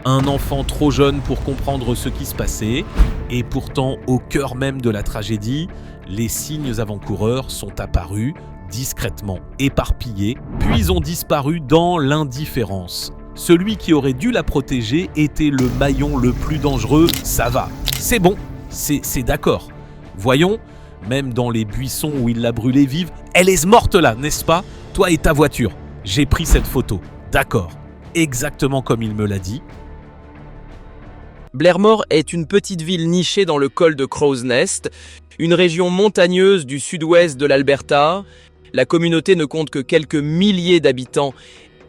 Un enfant trop jeune pour comprendre ce qui se passait, et pourtant au cœur même de la tragédie, les signes avant-coureurs sont apparus, discrètement éparpillés, puis ont disparu dans l'indifférence. Celui qui aurait dû la protéger était le maillon le plus dangereux, ça va, c'est bon, c'est d'accord. Voyons, même dans les buissons où il l'a brûlée vive, elle est morte là, n'est-ce pas? Toi et ta voiture, j'ai pris cette photo, d'accord, exactement comme il me l'a dit. Blairmore est une petite ville nichée dans le col de Crow's Nest, une région montagneuse du sud-ouest de l'Alberta. La communauté ne compte que quelques milliers d'habitants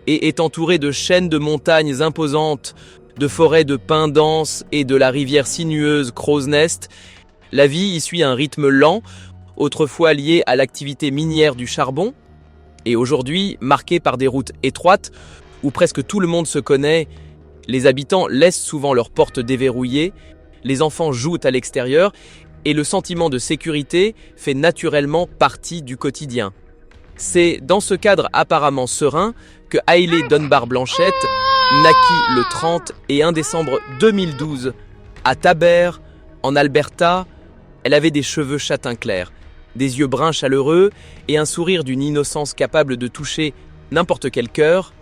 et est entourée de chaînes de montagnes imposantes, de forêts de pins denses et de la rivière sinueuse Crow's Nest. La vie y suit un rythme lent, autrefois lié à l'activité minière du charbon, et aujourd'hui marquée par des routes étroites où presque tout le monde se connaît. Les habitants laissent souvent leurs portes déverrouillées, les enfants jouent à l'extérieur et le sentiment de sécurité fait naturellement partie du quotidien. C'est dans ce cadre apparemment serein que Hailey Dunbar Blanchette naquit le 30 et 1 décembre 2012 à Taber, en Alberta. Elle avait des cheveux châtain clair, des yeux bruns chaleureux et un sourire d'une innocence capable de toucher n'importe quel cœur.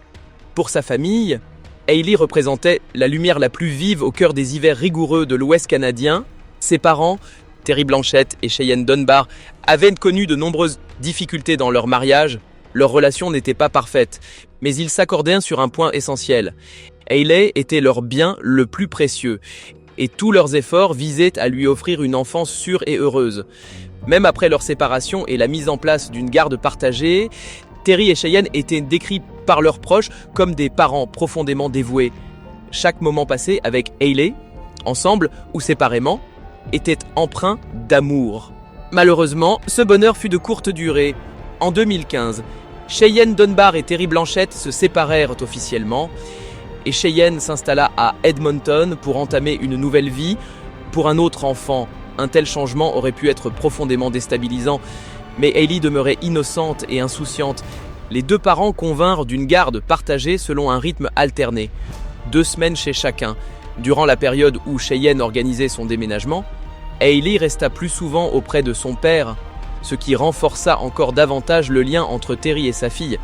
Pour sa famille, Hailey représentait la lumière la plus vive au cœur des hivers rigoureux de l'Ouest canadien. Ses parents, Terry Blanchette et Cheyenne Dunbar, avaient connu de nombreuses difficultés dans leur mariage. Leur relation n'était pas parfaite, mais ils s'accordaient sur un point essentiel. Hailey était leur bien le plus précieux, et tous leurs efforts visaient à lui offrir une enfance sûre et heureuse. Même après leur séparation et la mise en place d'une garde partagée, Terry et Cheyenne étaient décrits par leurs proches comme des parents profondément dévoués. Chaque moment passé avec Hailey, ensemble ou séparément, était empreint d'amour. Malheureusement, ce bonheur fut de courte durée. En 2015, Cheyenne Dunbar et Terry Blanchette se séparèrent officiellement et Cheyenne s'installa à Edmonton pour entamer une nouvelle vie. Pour un autre enfant, un tel changement aurait pu être profondément déstabilisant, mais Hailey demeurait innocente et insouciante. Les deux parents convinrent d'une garde partagée selon un rythme alterné, 2 semaines chez chacun. Durant la période où Cheyenne organisait son déménagement, Hailey resta plus souvent auprès de son père, ce qui renforça encore davantage le lien entre Terry et sa fille.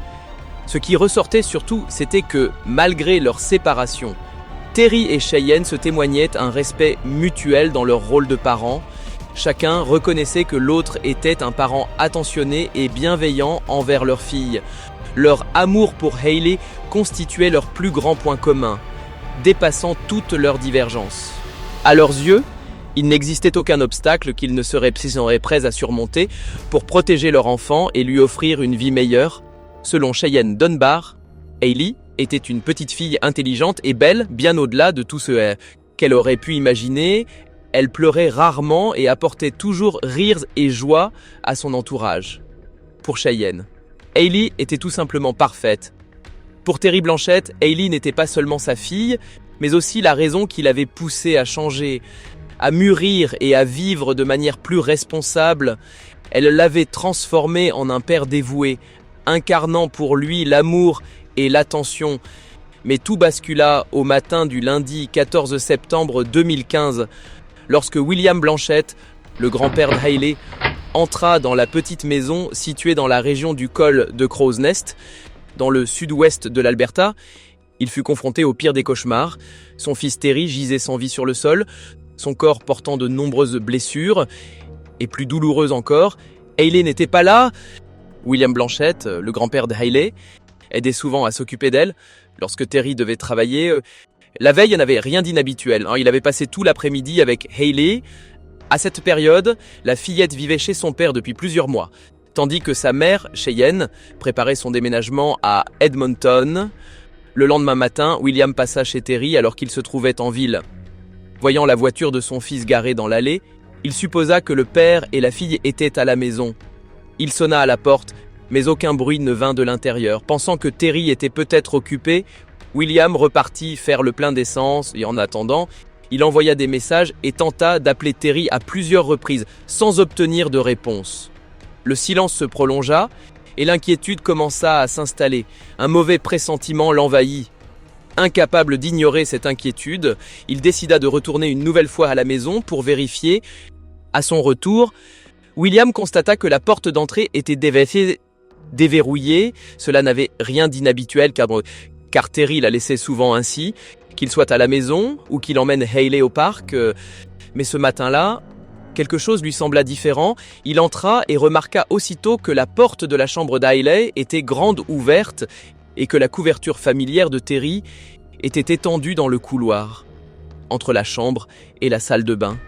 Ce qui ressortait surtout, c'était que, malgré leur séparation, Terry et Cheyenne se témoignaient un respect mutuel dans leur rôle de parents. Chacun reconnaissait que l'autre était un parent attentionné et bienveillant envers leur fille. Leur amour pour Hailey constituait leur plus grand point commun, dépassant toutes leurs divergences. À leurs yeux, il n'existait aucun obstacle qu'ils ne seraient prêts à surmonter pour protéger leur enfant et lui offrir une vie meilleure. Selon Cheyenne Dunbar, Hailey était une petite fille intelligente et belle, bien au-delà de tout ce qu'elle aurait pu imaginer. Elle pleurait rarement et apportait toujours rires et joie à son entourage. Pour Cheyenne, Hailey était tout simplement parfaite. Pour Terry Blanchette, Hailey n'était pas seulement sa fille, mais aussi la raison qui l'avait poussée à changer, à mûrir et à vivre de manière plus responsable. Elle l'avait transformé en un père dévoué, incarnant pour lui l'amour et l'attention. Mais tout bascula au matin du lundi 14 septembre 2015, lorsque William Blanchette, le grand-père de Hailey, entra dans la petite maison située dans la région du col de Crow's Nest, dans le sud-ouest de l'Alberta. Il fut confronté au pire des cauchemars. Son fils Terry gisait sans vie sur le sol, son corps portant de nombreuses blessures, et plus douloureuses encore, Hailey n'était pas là. William Blanchette, le grand-père de Hailey, aidait souvent à s'occuper d'elle lorsque Terry devait travailler. La veille n'avait rien d'inhabituel. Il avait passé tout l'après-midi avec Hailey. À cette période, la fillette vivait chez son père depuis plusieurs mois, tandis que sa mère, Cheyenne, préparait son déménagement à Edmonton. Le lendemain matin, William passa chez Terry alors qu'il se trouvait en ville. Voyant la voiture de son fils garée dans l'allée, il supposa que le père et la fille étaient à la maison. Il sonna à la porte, mais aucun bruit ne vint de l'intérieur. Pensant que Terry était peut-être occupé, William repartit faire le plein d'essence et en attendant, il envoya des messages et tenta d'appeler Terry à plusieurs reprises, sans obtenir de réponse. Le silence se prolongea et l'inquiétude commença à s'installer. Un mauvais pressentiment l'envahit. Incapable d'ignorer cette inquiétude, il décida de retourner une nouvelle fois à la maison pour vérifier. À son retour, William constata que la porte d'entrée était déverrouillée. Cela n'avait rien d'inhabituel car Terry la laissait souvent ainsi, qu'il soit à la maison ou qu'il emmène Hayley au parc. Mais ce matin-là, quelque chose lui sembla différent. Il entra et remarqua aussitôt que la porte de la chambre d'Hayley était grande ouverte et que la couverture familière de Terry était étendue dans le couloir, entre la chambre et la salle de bain.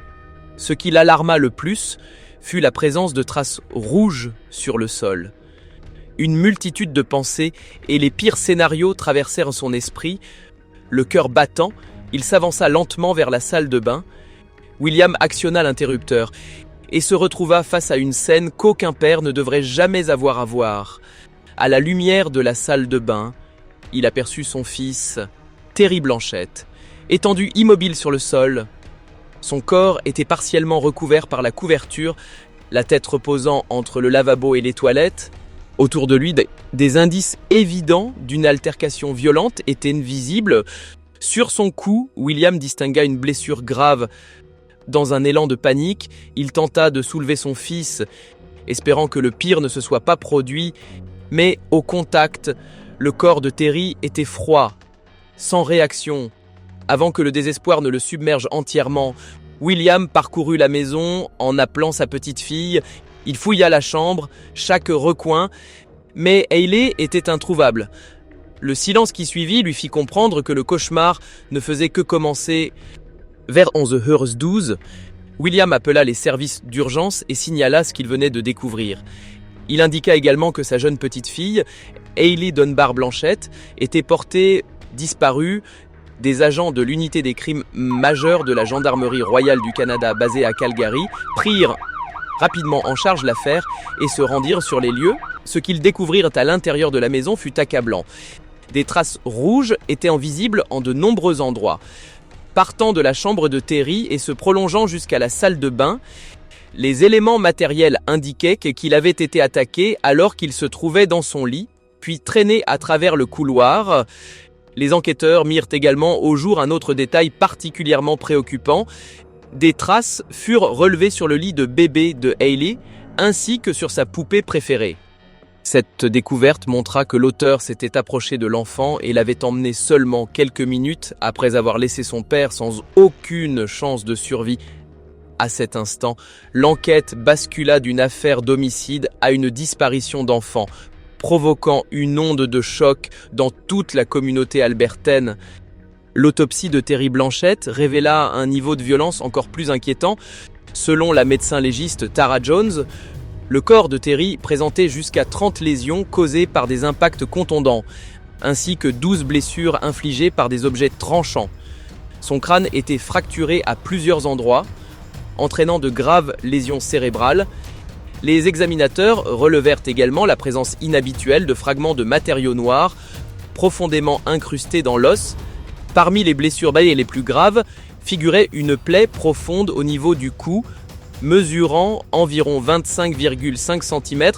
Ce qui l'alarma le plus fut la présence de traces rouges sur le sol. Une multitude de pensées et les pires scénarios traversèrent son esprit. Le cœur battant, il s'avança lentement vers la salle de bain. William actionna l'interrupteur et se retrouva face à une scène qu'aucun père ne devrait jamais avoir à voir. À la lumière de la salle de bain, il aperçut son fils, Terry Blanchette, étendu immobile sur le sol. Son corps était partiellement recouvert par la couverture, la tête reposant entre le lavabo et les toilettes. Autour de lui, des indices évidents d'une altercation violente étaient visibles. Sur son cou, William distingua une blessure grave. Dans un élan de panique, il tenta de soulever son fils, espérant que le pire ne se soit pas produit, mais au contact, le corps de Terry était froid, sans réaction. Avant que le désespoir ne le submerge entièrement, William parcourut la maison en appelant sa petite fille. Il fouilla la chambre, chaque recoin, mais Hayley était introuvable. Le silence qui suivit lui fit comprendre que le cauchemar ne faisait que commencer. Vers 11h12, William appela les services d'urgence et signala ce qu'il venait de découvrir. Il indiqua également que sa jeune petite fille, Hayley Dunbar Blanchette, était portée disparue. Des agents de l'unité des crimes majeurs de la Gendarmerie royale du Canada basée à Calgary prirent rapidement en charge l'affaire et se rendirent sur les lieux. Ce qu'ils découvrirent à l'intérieur de la maison fut accablant. Des traces rouges étaient visibles en de nombreux endroits. Partant de la chambre de Terry et se prolongeant jusqu'à la salle de bain, les éléments matériels indiquaient qu'il avait été attaqué alors qu'il se trouvait dans son lit, puis traîné à travers le couloir. Les enquêteurs mirent également au jour un autre détail particulièrement préoccupant. Des traces furent relevées sur le lit de bébé de Hayley, ainsi que sur sa poupée préférée. Cette découverte montra que l'auteur s'était approché de l'enfant et l'avait emmené seulement quelques minutes après avoir laissé son père sans aucune chance de survie. À cet instant, l'enquête bascula d'une affaire d'homicide à une disparition d'enfant, provoquant une onde de choc dans toute la communauté albertaine. L'autopsie de Terry Blanchette révéla un niveau de violence encore plus inquiétant. Selon la médecin légiste Tara Jones, le corps de Terry présentait jusqu'à 30 lésions causées par des impacts contondants, ainsi que 12 blessures infligées par des objets tranchants. Son crâne était fracturé à plusieurs endroits, entraînant de graves lésions cérébrales. Les examinateurs relevèrent également la présence inhabituelle de fragments de matériaux noirs profondément incrustés dans l'os. Parmi les blessures les plus graves figurait une plaie profonde au niveau du cou, mesurant environ 25,5 cm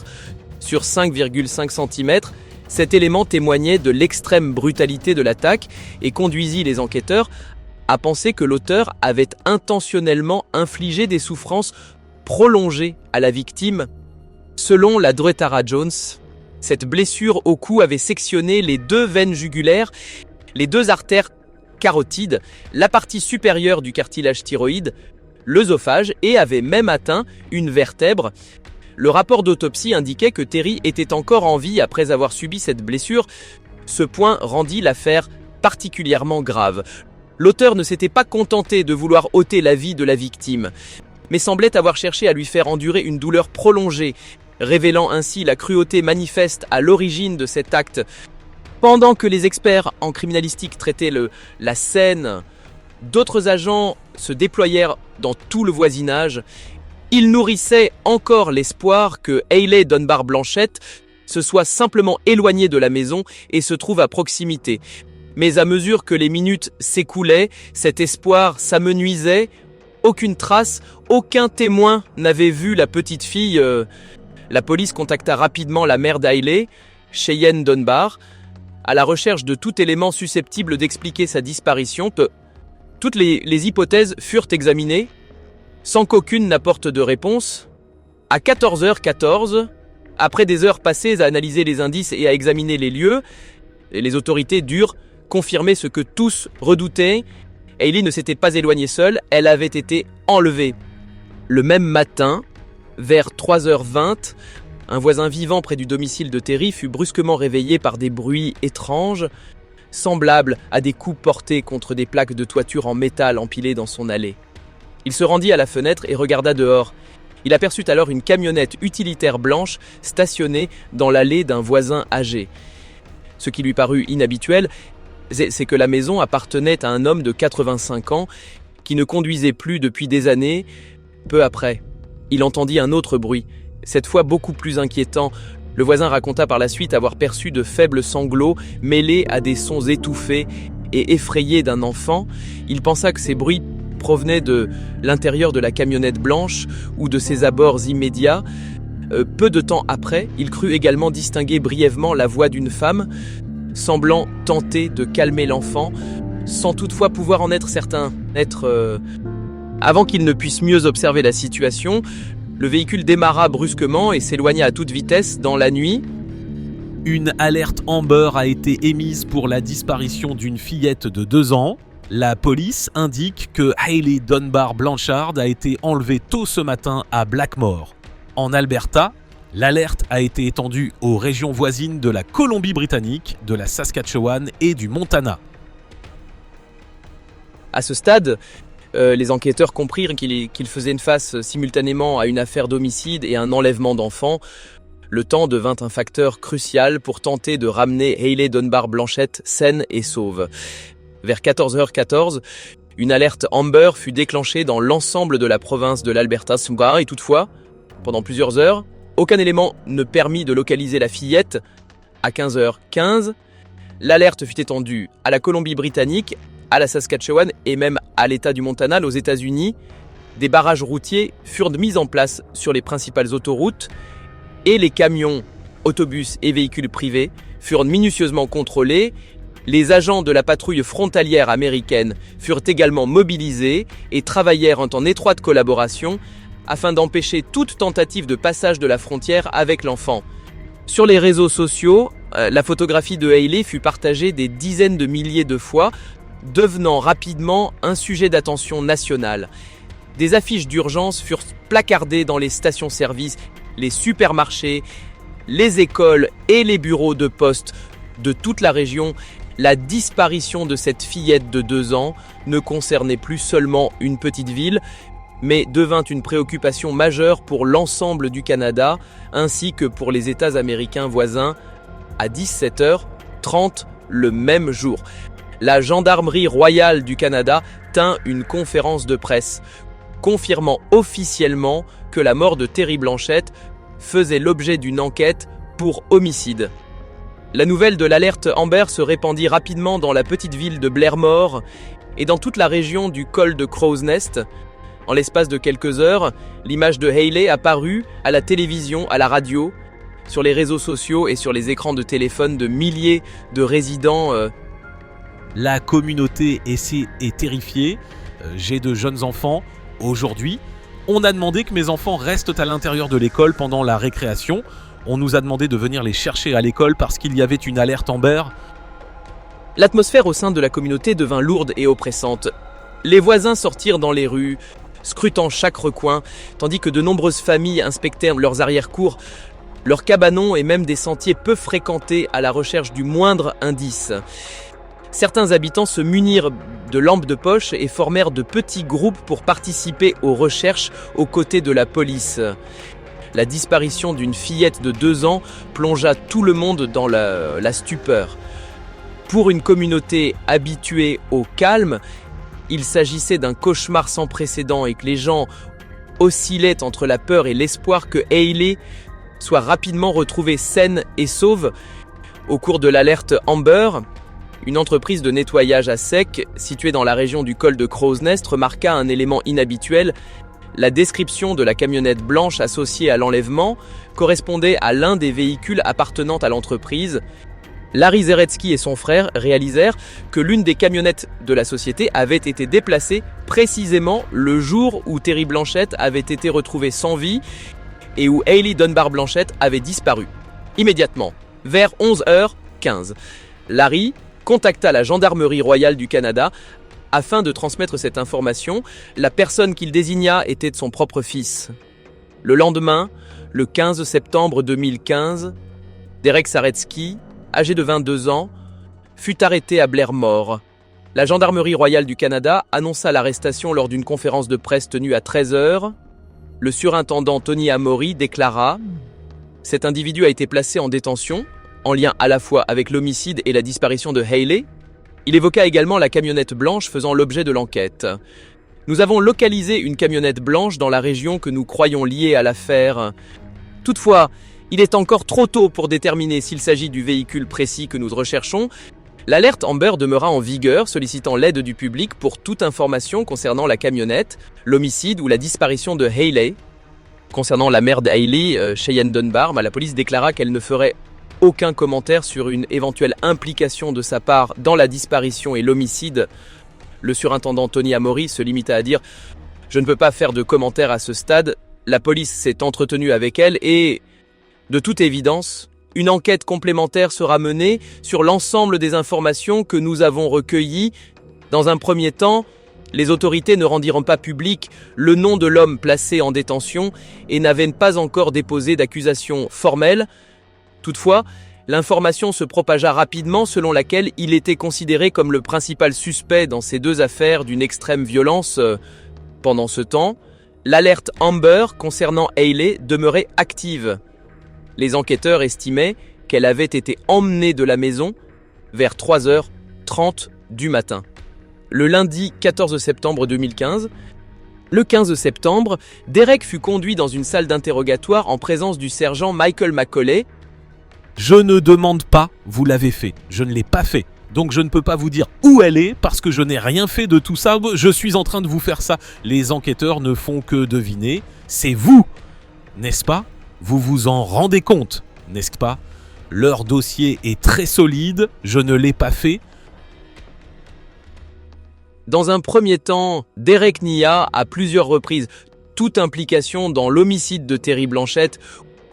sur 5,5 cm. Cet élément témoignait de l'extrême brutalité de l'attaque et conduisit les enquêteurs à penser que l'auteur avait intentionnellement infligé des souffrances prolongées à la victime. Selon la Tara Jones, cette blessure au cou avait sectionné les 2 veines jugulaires, les 2 artères carotides, la partie supérieure du cartilage thyroïde, l'œsophage et avait même atteint une vertèbre. Le rapport d'autopsie indiquait que Terry était encore en vie après avoir subi cette blessure. Ce point rendit l'affaire particulièrement grave. L'auteur ne s'était pas contenté de vouloir ôter la vie de la victime, mais semblait avoir cherché à lui faire endurer une douleur prolongée, révélant ainsi la cruauté manifeste à l'origine de cet acte. Pendant que les experts en criminalistique traitaient la scène, d'autres agents se déployèrent dans tout le voisinage. Ils nourrissaient encore l'espoir que Hayley Dunbar Blanchette se soit simplement éloignée de la maison et se trouve à proximité. Mais à mesure que les minutes s'écoulaient, cet espoir s'amenuisait. Aucune trace, aucun témoin n'avait vu la petite fille. La police contacta rapidement la mère d'Hayley, Cheyenne Dunbar. à la recherche de tout élément susceptible d'expliquer sa disparition. Toutes les hypothèses furent examinées, sans qu'aucune n'apporte de réponse. À 14h14, après des heures passées à analyser les indices et à examiner les lieux, les autorités durent confirmer ce que tous redoutaient. Hayley ne s'était pas éloignée seule, elle avait été enlevée. Le même matin, vers 3h20, un voisin vivant près du domicile de Terry fut brusquement réveillé par des bruits étranges, semblables à des coups portés contre des plaques de toiture en métal empilées dans son allée. Il se rendit à la fenêtre et regarda dehors. Il aperçut alors une camionnette utilitaire blanche stationnée dans l'allée d'un voisin âgé. Ce qui lui parut inhabituel, c'est que la maison appartenait à un homme de 85 ans qui ne conduisait plus depuis des années. Peu après, il entendit un autre bruit, cette fois beaucoup plus inquiétant. Le voisin raconta par la suite avoir perçu de faibles sanglots mêlés à des sons étouffés et effrayés d'un enfant. Il pensa que ces bruits provenaient de l'intérieur de la camionnette blanche ou de ses abords immédiats. Peu de temps après, il crut également distinguer brièvement la voix d'une femme, semblant tenter de calmer l'enfant, sans toutefois pouvoir en être certain. Avant qu'il ne puisse mieux observer la situation, le véhicule démarra brusquement et s'éloigna à toute vitesse dans la nuit. Une alerte Amber a été émise pour la disparition d'une fillette de 2 ans. La police indique que Hayley Dunbar Blanchard a été enlevée tôt ce matin à Blackmore. En Alberta, l'alerte a été étendue aux régions voisines de la Colombie-Britannique, de la Saskatchewan et du Montana. À ce stade, les enquêteurs comprirent qu'ils faisaient face simultanément à une affaire d'homicide et un enlèvement d'enfants. Le temps devint un facteur crucial pour tenter de ramener Hayley Dunbar Blanchett saine et sauve. Vers 14h14, une alerte Amber fut déclenchée dans l'ensemble de la province de l'Alberta et toutefois, pendant plusieurs heures, aucun élément ne permit de localiser la fillette. À 15h15, l'alerte fut étendue à la Colombie-Britannique, à la Saskatchewan et même à l'État du Montana, aux États-Unis. Des barrages routiers furent mis en place sur les principales autoroutes et les camions, autobus et véhicules privés furent minutieusement contrôlés. Les agents de la patrouille frontalière américaine furent également mobilisés et travaillèrent en étroite collaboration afin d'empêcher toute tentative de passage de la frontière avec l'enfant. Sur les réseaux sociaux, la photographie de Hayley fut partagée des dizaines de milliers de fois, devenant rapidement un sujet d'attention nationale. Des affiches d'urgence furent placardées dans les stations-service, les supermarchés, les écoles et les bureaux de poste de toute la région. La disparition de cette fillette de 2 ans ne concernait plus seulement une petite ville, mais devint une préoccupation majeure pour l'ensemble du Canada, ainsi que pour les États américains voisins. À 17h30 le même jour, la Gendarmerie royale du Canada tint une conférence de presse, confirmant officiellement que la mort de Terry Blanchett faisait l'objet d'une enquête pour homicide. La nouvelle de l'alerte Amber se répandit rapidement dans la petite ville de Blairmore et dans toute la région du col de Crow's Nest. En l'espace de quelques heures, l'image de Hayley apparut à la télévision, à la radio, sur les réseaux sociaux et sur les écrans de téléphone de milliers de résidents. La communauté est terrifiée. J'ai de jeunes enfants. Aujourd'hui, on a demandé que mes enfants restent à l'intérieur de l'école pendant la récréation. On nous a demandé de venir les chercher à l'école parce qu'il y avait une alerte Amber. L'atmosphère au sein de la communauté devint lourde et oppressante. Les voisins sortirent dans les rues, scrutant chaque recoin, tandis que de nombreuses familles inspectèrent leurs arrière-cours, leurs cabanons et même des sentiers peu fréquentés à la recherche du moindre indice. Certains habitants se munirent de lampes de poche et formèrent de petits groupes pour participer aux recherches aux côtés de la police. La disparition d'une fillette de 2 ans plongea tout le monde dans la stupeur. Pour une communauté habituée au calme, il s'agissait d'un cauchemar sans précédent et que les gens oscillaient entre la peur et l'espoir que Hayley soit rapidement retrouvée saine et sauve. Au cours de l'alerte Amber, une entreprise de nettoyage à sec située dans la région du col de Crow's Nest remarqua un élément inhabituel. La description de la camionnette blanche associée à l'enlèvement correspondait à l'un des véhicules appartenant à l'entreprise. Larry Zaretsky et son frère réalisèrent que l'une des camionnettes de la société avait été déplacée précisément le jour où Terry Blanchett avait été retrouvé sans vie et où Hailey Dunbar Blanchett avait disparu. Immédiatement, vers 11h15, Larry contacta la Gendarmerie royale du Canada afin de transmettre cette information. La personne qu'il désigna était de son propre fils. Le lendemain, le 15 septembre 2015, Derek Zaretsky, âgé de 22 ans, fut arrêté à Blairmore. La Gendarmerie royale du Canada annonça l'arrestation lors d'une conférence de presse tenue à 13h. Le surintendant Tony Amory déclara « Cet individu a été placé en détention, en lien à la fois avec l'homicide et la disparition de Hailey. » Il évoqua également la camionnette blanche faisant l'objet de l'enquête. « Nous avons localisé une camionnette blanche dans la région que nous croyons liée à l'affaire. Toutefois, il est encore trop tôt pour déterminer s'il s'agit du véhicule précis que nous recherchons. L'alerte Amber demeura en vigueur, sollicitant l'aide du public pour toute information concernant la camionnette, l'homicide ou la disparition de Hailey. Concernant la mère de Hailey, Cheyenne Dunbar, la police déclara qu'elle ne ferait aucun commentaire sur une éventuelle implication de sa part dans la disparition et l'homicide. Le surintendant Tony Amory se limita à dire « Je ne peux pas faire de commentaires à ce stade. La police s'est entretenue avec elle et... de toute évidence, une enquête complémentaire sera menée sur l'ensemble des informations que nous avons recueillies. Dans un premier temps, les autorités ne rendiront pas public le nom de l'homme placé en détention et n'avaient pas encore déposé d'accusation formelle. Toutefois, l'information se propagea rapidement selon laquelle il était considéré comme le principal suspect dans ces deux affaires d'une extrême violence. Pendant ce temps, l'alerte Amber concernant Hailey demeurait active. Les enquêteurs estimaient qu'elle avait été emmenée de la maison vers 3h30 du matin. Le lundi 14 septembre 2015, le 15 septembre, Derek fut conduit dans une salle d'interrogatoire en présence du sergent Michael Macaulay. « Je ne demande pas, vous l'avez fait. Je ne l'ai pas fait. Donc je ne peux pas vous dire où elle est parce que je n'ai rien fait de tout ça. Je suis en train de vous faire ça. Les enquêteurs ne font que deviner. C'est vous, n'est-ce pas ? Vous vous en rendez compte, n'est-ce pas ? Leur dossier est très solide. Je ne l'ai pas fait. » Dans un premier temps, Derek nia à plusieurs reprises toute implication dans l'homicide de Terry Blanchett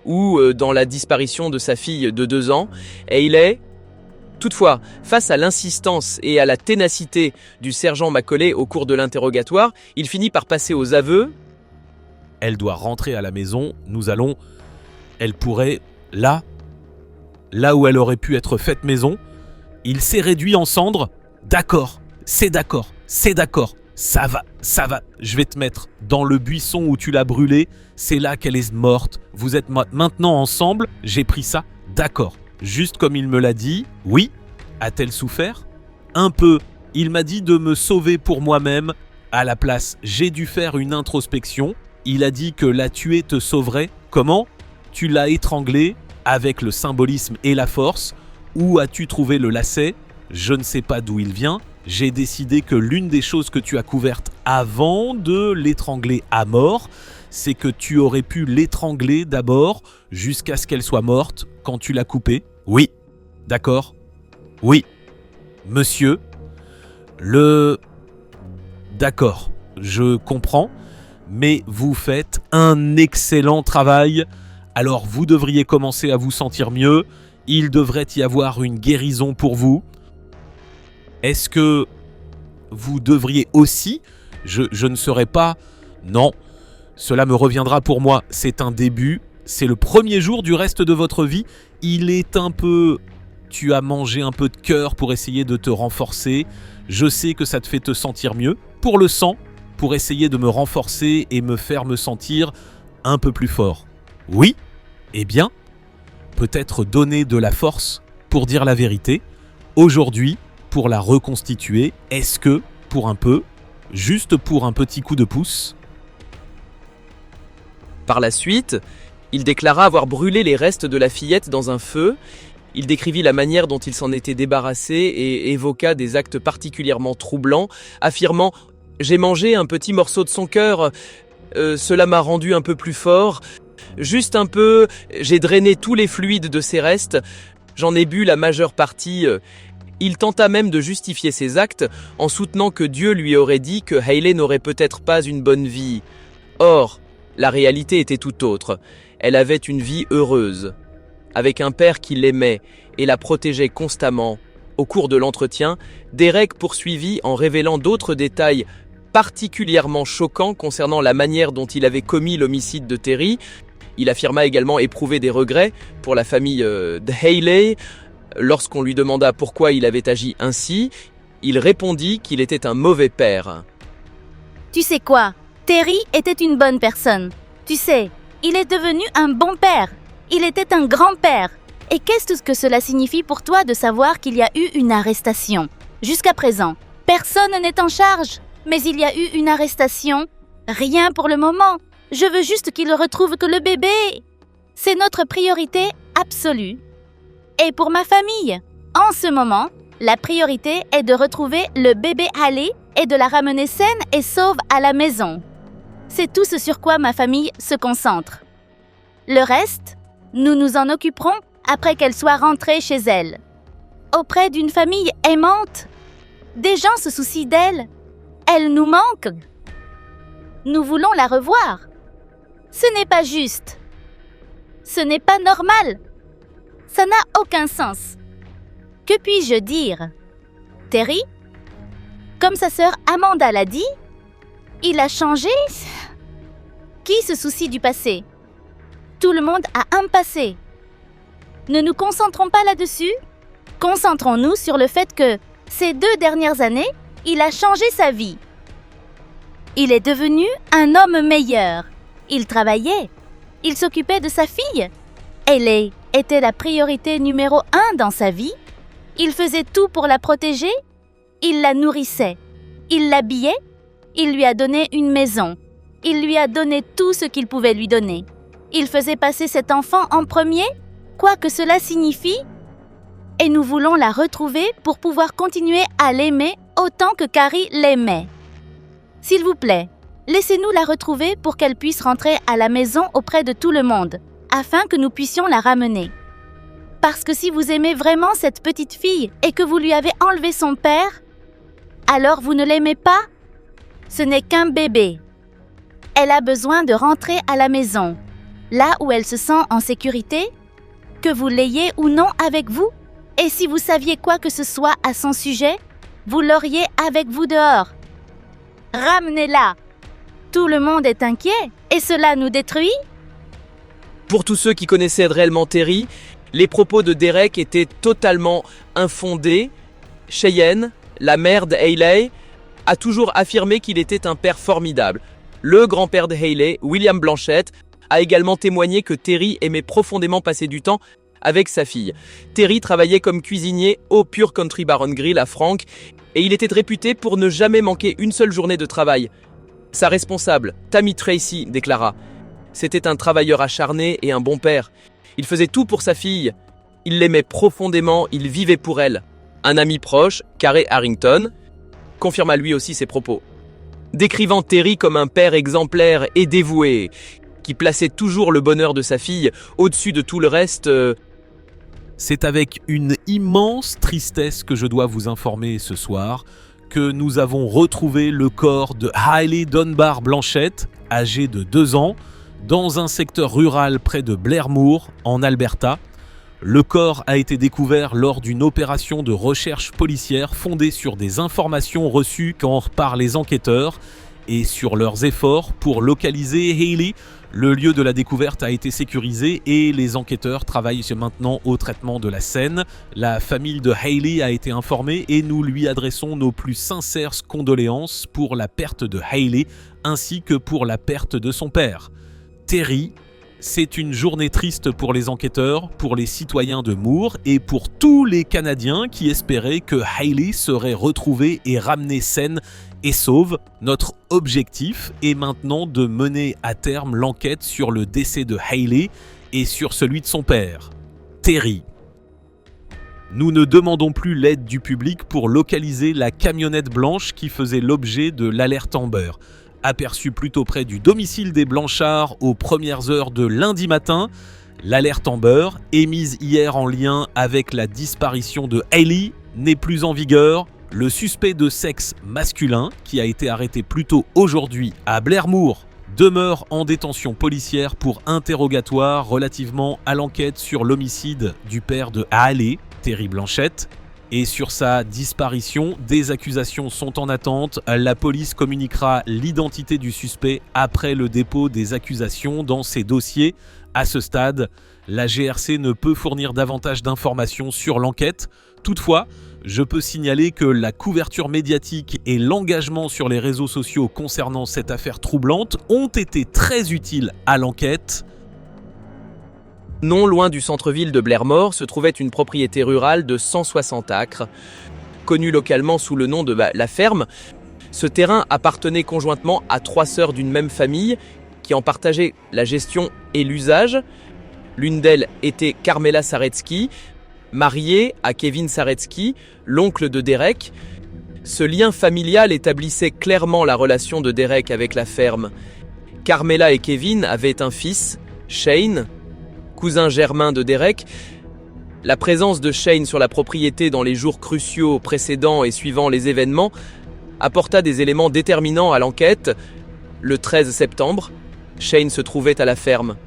ou dans la disparition de sa fille de 2 ans, Hailey. Toutefois, face à l'insistance et à la ténacité du sergent Macaulay au cours de l'interrogatoire, il finit par passer aux aveux. Elle doit rentrer à la maison. Nous allons... Elle pourrait... Là où elle aurait pu être faite maison. Il s'est réduit en cendres. D'accord. C'est d'accord. C'est d'accord. Ça va. Je vais te mettre dans le buisson où tu l'as brûlée. C'est là qu'elle est morte. Vous êtes maintenant ensemble. J'ai pris ça. D'accord. Juste comme il me l'a dit. Oui. A-t-elle souffert ? Un peu. Il m'a dit de me sauver pour moi-même. À la place, j'ai dû faire une introspection. Il a dit que la tuer te sauverait. Comment ? Tu l'as étranglée avec le symbolisme et la force. Où as-tu trouvé le lacet ? Je ne sais pas d'où il vient. J'ai décidé que l'une des choses que tu as couvertes avant de l'étrangler à mort, c'est que tu aurais pu l'étrangler d'abord jusqu'à ce qu'elle soit morte quand tu l'as coupée. Oui. D'accord ? Oui. Monsieur. D'accord. Je comprends. Mais vous faites un excellent travail. Alors vous devriez commencer à vous sentir mieux. Il devrait y avoir une guérison pour vous. Est-ce que vous devriez aussi... Je ne serai pas... Non, cela me reviendra pour moi. C'est un début. C'est le premier jour du reste de votre vie. Il est un peu... Tu as mangé un peu de cœur pour essayer de te renforcer. Je sais que ça te fait te sentir mieux. Pour le sang, pour essayer de me renforcer et me faire me sentir un peu plus fort. Oui, eh bien, peut-être donner de la force pour dire la vérité. Aujourd'hui, pour la reconstituer, est-ce que, pour un peu, juste pour un petit coup de pouce ? Par la suite, il déclara avoir brûlé les restes de la fillette dans un feu. Il décrivit la manière dont il s'en était débarrassé et évoqua des actes particulièrement troublants, affirmant « J'ai mangé un petit morceau de son cœur, cela m'a rendu un peu plus fort, juste un peu, j'ai drainé tous les fluides de ses restes, J'en ai bu la majeure partie. Il tenta même de justifier ses actes en soutenant que Dieu lui aurait dit que Hayley n'aurait peut-être pas une bonne vie. Or, la réalité était tout autre. Elle avait une vie heureuse, avec un père qui l'aimait et la protégeait constamment. Au cours de l'entretien, Derek poursuivit en révélant d'autres détails particulièrement choquants concernant la manière dont il avait commis l'homicide de Terry. Il affirma également éprouver des regrets pour la famille de Hayley. Lorsqu'on lui demanda pourquoi il avait agi ainsi, il répondit qu'il était un mauvais père. Tu sais quoi? Terry était une bonne personne. Tu sais, il est devenu un bon père. Il était un grand-père. Et qu'est-ce que cela signifie pour toi de savoir qu'il y a eu une arrestation? Jusqu'à présent, personne n'est en charge. Mais il y a eu une arrestation. Rien pour le moment. Je veux juste qu'il retrouve que le bébé. C'est notre priorité absolue. Et pour ma famille, en ce moment, la priorité est de retrouver le bébé Hayley et de la ramener saine et sauve à la maison. C'est tout ce sur quoi ma famille se concentre. Le reste, nous nous en occuperons après qu'elle soit rentrée chez elle. Auprès d'une famille aimante, des gens se soucient d'elle. Elle nous manque. Nous voulons la revoir. Ce n'est pas juste. Ce n'est pas normal. Ça n'a aucun sens. Que puis-je dire? Terry, comme sa sœur Amanda l'a dit, il a changé. Qui se soucie du passé? Tout le monde a un passé. Ne nous concentrons pas là-dessus. Concentrons-nous sur le fait que, ces 2 dernières années, il a changé sa vie. Il est devenu un homme meilleur. Il travaillait. Il s'occupait de sa fille. Hayley était la priorité numéro 1 dans sa vie. Il faisait tout pour la protéger. Il la nourrissait. Il l'habillait. Il lui a donné une maison. Il lui a donné tout ce qu'il pouvait lui donner. Il faisait passer cet enfant en premier, quoi que cela signifie. Et nous voulons la retrouver pour pouvoir continuer à l'aimer autant que Carrie l'aimait. S'il vous plaît, laissez-nous la retrouver pour qu'elle puisse rentrer à la maison auprès de tout le monde, afin que nous puissions la ramener. Parce que si vous aimez vraiment cette petite fille et que vous lui avez enlevé son père, alors vous ne l'aimez pas? Ce n'est qu'un bébé. Elle a besoin de rentrer à la maison, là où elle se sent en sécurité, que vous l'ayez ou non avec vous. Et si vous saviez quoi que ce soit à son sujet, vous l'auriez avec vous dehors. Ramenez-la. Tout le monde est inquiet et cela nous détruit. Pour tous ceux qui connaissaient réellement Terry, les propos de Derek étaient totalement infondés. Cheyenne, la mère de Hayley, a toujours affirmé qu'il était un père formidable. Le grand-père de Hayley, William Blanchette, a également témoigné que Terry aimait profondément passer du temps avec sa fille. Terry travaillait comme cuisinier au Pure Country Bar and Grill à Frank et il était réputé pour ne jamais manquer une seule journée de travail. Sa responsable, Tammy Tracy, déclara « C'était un travailleur acharné et un bon père. Il faisait tout pour sa fille. Il l'aimait profondément, il vivait pour elle. » Un ami proche, Carey Harrington, confirma lui aussi ses propos, décrivant Terry comme un père exemplaire et dévoué, qui plaçait toujours le bonheur de sa fille au-dessus de tout le reste. C'est avec une immense tristesse que je dois vous informer ce soir que nous avons retrouvé le corps de Hayley Dunbar Blanchette, âgée de 2 ans, dans un secteur rural près de Blairmore, en Alberta. Le corps a été découvert lors d'une opération de recherche policière fondée sur des informations reçues par les enquêteurs et sur leurs efforts pour localiser Hayley. Le lieu de la découverte a été sécurisé et les enquêteurs travaillent maintenant au traitement de la scène. La famille de Hayley a été informée et nous lui adressons nos plus sincères condoléances pour la perte de Hayley ainsi que pour la perte de son père. Terry, c'est une journée triste pour les enquêteurs, pour les citoyens de Moore et pour tous les Canadiens qui espéraient que Hayley serait retrouvée et ramenée saine et sauve. Notre objectif est maintenant de mener à terme l'enquête sur le décès de Hayley et sur celui de son père, Terry. Nous ne demandons plus l'aide du public pour localiser la camionnette blanche qui faisait l'objet de l'alerte Amber. Aperçue plutôt près du domicile des Blanchard aux premières heures de lundi matin, L'alerte Amber, émise hier en lien avec la disparition de Hailey, n'est plus en vigueur. Le suspect de sexe masculin, qui a été arrêté plus tôt aujourd'hui à Blairmore, demeure en détention policière pour interrogatoire relativement à l'enquête sur l'homicide du père de Hailey, Terry Blanchett. Et sur sa disparition, des accusations sont en attente. La police communiquera l'identité du suspect après le dépôt des accusations dans ses dossiers. À ce stade, la GRC ne peut fournir davantage d'informations sur l'enquête. Toutefois, je peux signaler que la couverture médiatique et l'engagement sur les réseaux sociaux concernant cette affaire troublante ont été très utiles à l'enquête. Non loin du centre-ville de Blairmore se trouvait une propriété rurale de 160 acres, connue localement sous le nom de la ferme. Ce terrain appartenait conjointement à 3 sœurs d'une même famille qui en partageaient la gestion et l'usage. L'une d'elles était Carmela Saretsky, mariée à Kevin Saretsky, l'oncle de Derek. Ce lien familial établissait clairement la relation de Derek avec la ferme. Carmela et Kevin avaient un fils, Shane, cousin germain de Derek. La présence de Shane sur la propriété dans les jours cruciaux précédents et suivant les événements apporta des éléments déterminants à l'enquête. Le 13 septembre, Shane se trouvait à la ferme.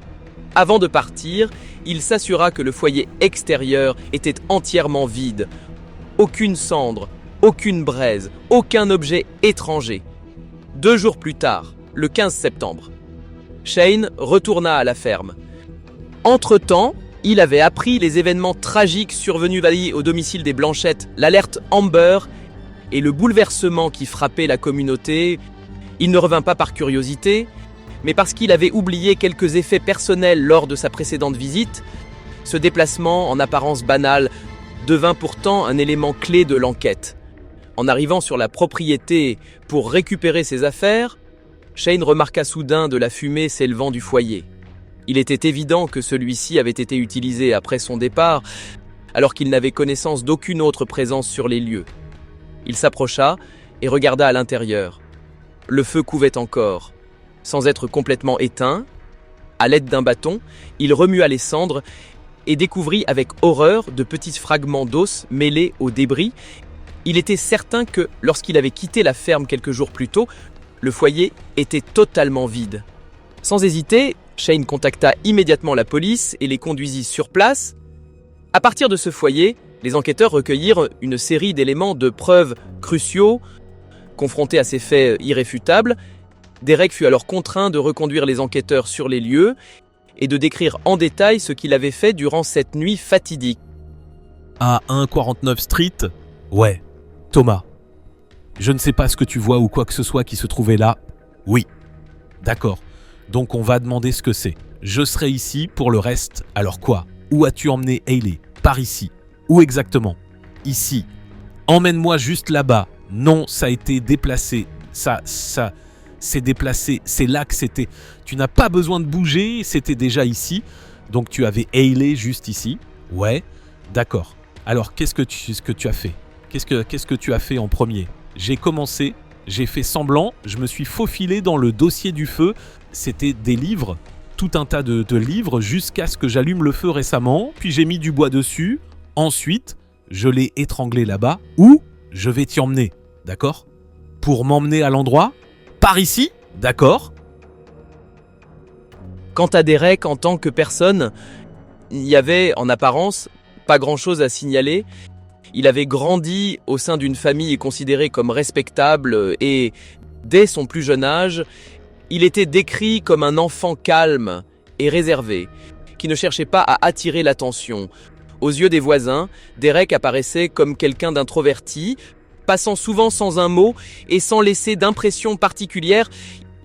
Avant de partir, il s'assura que le foyer extérieur était entièrement vide. Aucune cendre, aucune braise, aucun objet étranger. 2 jours plus tard, le 15 septembre, Shane retourna à la ferme. Entre-temps, il avait appris les événements tragiques survenus au domicile des Blanchett, l'alerte Amber et le bouleversement qui frappait la communauté. Il ne revint pas par curiosité, mais parce qu'il avait oublié quelques effets personnels lors de sa précédente visite. Ce déplacement, en apparence banal, devint pourtant un élément clé de l'enquête. En arrivant sur la propriété pour récupérer ses affaires, Shane remarqua soudain de la fumée s'élevant du foyer. Il était évident que celui-ci avait été utilisé après son départ, alors qu'il n'avait connaissance d'aucune autre présence sur les lieux. Il s'approcha et regarda à l'intérieur. Le feu couvait encore. Sans être complètement éteint, à l'aide d'un bâton, il remua les cendres et découvrit avec horreur de petits fragments d'os mêlés aux débris. Il était certain que, lorsqu'il avait quitté la ferme quelques jours plus tôt, le foyer était totalement vide. Sans hésiter, Shane contacta immédiatement la police et les conduisit sur place. À partir de ce foyer, les enquêteurs recueillirent une série d'éléments de preuves cruciaux. Confronté à ces faits irréfutables, Derek fut alors contraint de reconduire les enquêteurs sur les lieux et de décrire en détail ce qu'il avait fait durant cette nuit fatidique. À 149 Street, ouais, Thomas. Je ne sais pas ce que tu vois ou quoi que ce soit qui se trouvait là. Oui, d'accord. Donc on va demander ce que c'est. Je serai ici pour le reste. Alors quoi? Où as-tu emmené Hailey? Par ici. Où exactement? Ici. Emmène-moi juste là-bas. Non, ça a été déplacé. Ça s'est déplacé. C'est là que c'était. Tu n'as pas besoin de bouger. C'était déjà ici. Donc tu avais Hailey juste ici. Ouais, d'accord. Alors qu'est-ce que tu as fait? Qu'est-ce que tu as fait en premier? J'ai commencé. J'ai fait semblant, je me suis faufilé dans le dossier du feu. C'était des livres, tout un tas de livres, jusqu'à ce que j'allume le feu récemment. Puis j'ai mis du bois dessus. Ensuite, je l'ai étranglé là-bas. Où je vais t'y emmener, d'accord? Pour m'emmener à l'endroit? Par ici? D'accord? Quant à Derek, en tant que personne, il y avait, en apparence, pas grand-chose à signaler. Il avait grandi au sein d'une famille considérée comme respectable et, dès son plus jeune âge, il était décrit comme un enfant calme et réservé, qui ne cherchait pas à attirer l'attention. Aux yeux des voisins, Derek apparaissait comme quelqu'un d'introverti, passant souvent sans un mot et sans laisser d'impression particulière.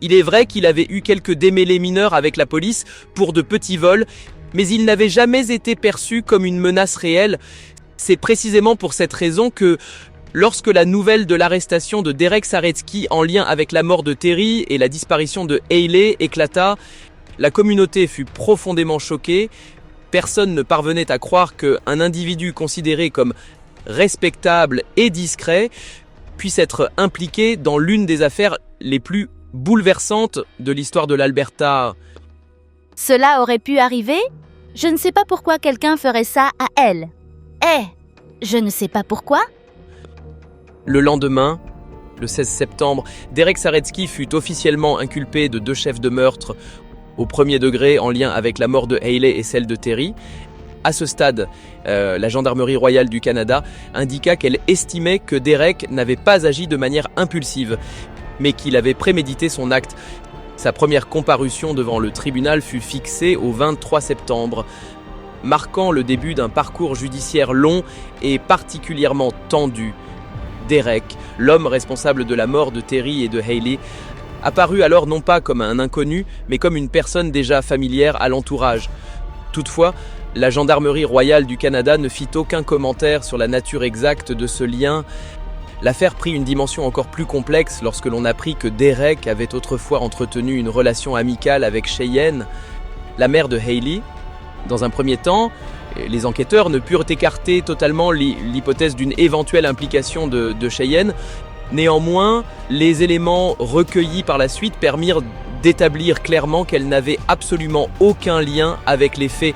Il est vrai qu'il avait eu quelques démêlés mineurs avec la police pour de petits vols, mais il n'avait jamais été perçu comme une menace réelle. C'est précisément pour cette raison que, lorsque la nouvelle de l'arrestation de Derek Saretsky en lien avec la mort de Terry et la disparition de Hailey éclata, la communauté fut profondément choquée. Personne ne parvenait à croire qu'un individu considéré comme respectable et discret puisse être impliqué dans l'une des affaires les plus bouleversantes de l'histoire de l'Alberta. Cela aurait pu arriver? Je ne sais pas pourquoi quelqu'un ferait ça à elle. Je ne sais pas pourquoi. Le lendemain, le 16 septembre, Derek Saretsky fut officiellement inculpé de 2 chefs de meurtre au premier degré en lien avec la mort de Hayley et celle de Terry. À ce stade, la Gendarmerie royale du Canada indiqua qu'elle estimait que Derek n'avait pas agi de manière impulsive, mais qu'il avait prémédité son acte. Sa première comparution devant le tribunal fut fixée au 23 septembre, marquant le début d'un parcours judiciaire long et particulièrement tendu. Derek, l'homme responsable de la mort de Terry et de Hayley, apparut alors non pas comme un inconnu, mais comme une personne déjà familière à l'entourage. Toutefois, la Gendarmerie royale du Canada ne fit aucun commentaire sur la nature exacte de ce lien. L'affaire prit une dimension encore plus complexe lorsque l'on apprit que Derek avait autrefois entretenu une relation amicale avec Cheyenne, la mère de Hayley. Dans un premier temps, les enquêteurs ne purent écarter totalement l'hypothèse d'une éventuelle implication de Cheyenne. Néanmoins, les éléments recueillis par la suite permirent d'établir clairement qu'elle n'avait absolument aucun lien avec les faits.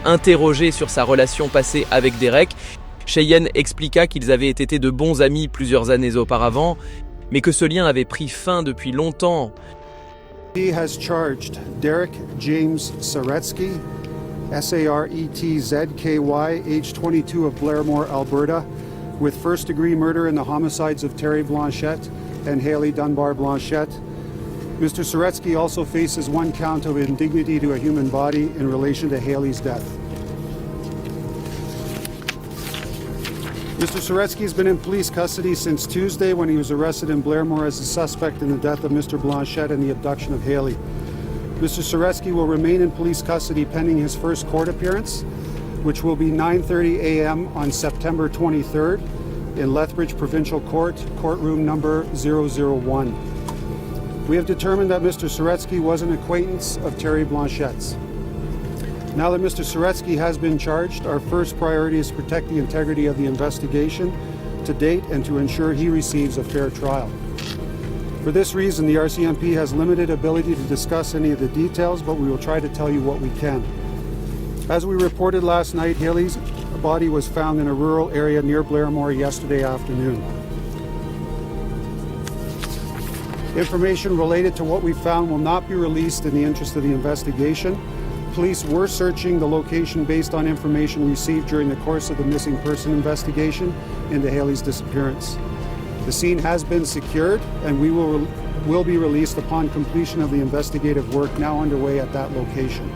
Interrogé sur sa relation passée avec Derek, Cheyenne expliqua qu'ils avaient été de bons amis plusieurs années auparavant, mais que ce lien avait pris fin depuis longtemps. He has charged Derek James Saretsky, S-A-R-E-T-Z-K-Y, age 22 of Blairmore, Alberta, with first-degree murder in the homicides of Terry Blanchette and Hayley Dunbar Blanchette. Mr. Saretsky also faces 1 count of indignity to a human body in relation to Hayley's death. Mr. Saretsky has been in police custody since Tuesday when he was arrested in Blairmore as a suspect in the death of Mr. Blanchette and the abduction of Hayley. Mr. Saretsky will remain in police custody pending his first court appearance, which will be 9:30 a.m. on September 23rd in Lethbridge Provincial Court, courtroom number 001. We have determined that Mr. Saretsky was an acquaintance of Terry Blanchette's. Now that Mr. Saretsky has been charged, our first priority is to protect the integrity of the investigation to date and to ensure he receives a fair trial. For this reason, the RCMP has limited ability to discuss any of the details, but we will try to tell you what we can. As we reported last night, Hayley's body was found in a rural area near Blairmore yesterday afternoon. Information related to what we found will not be released in the interest of the investigation. Police were searching the location based on information received during the course of the missing person investigation into Hayley's disappearance. The scene has been secured and we will be released upon completion of the investigative work now underway at that location.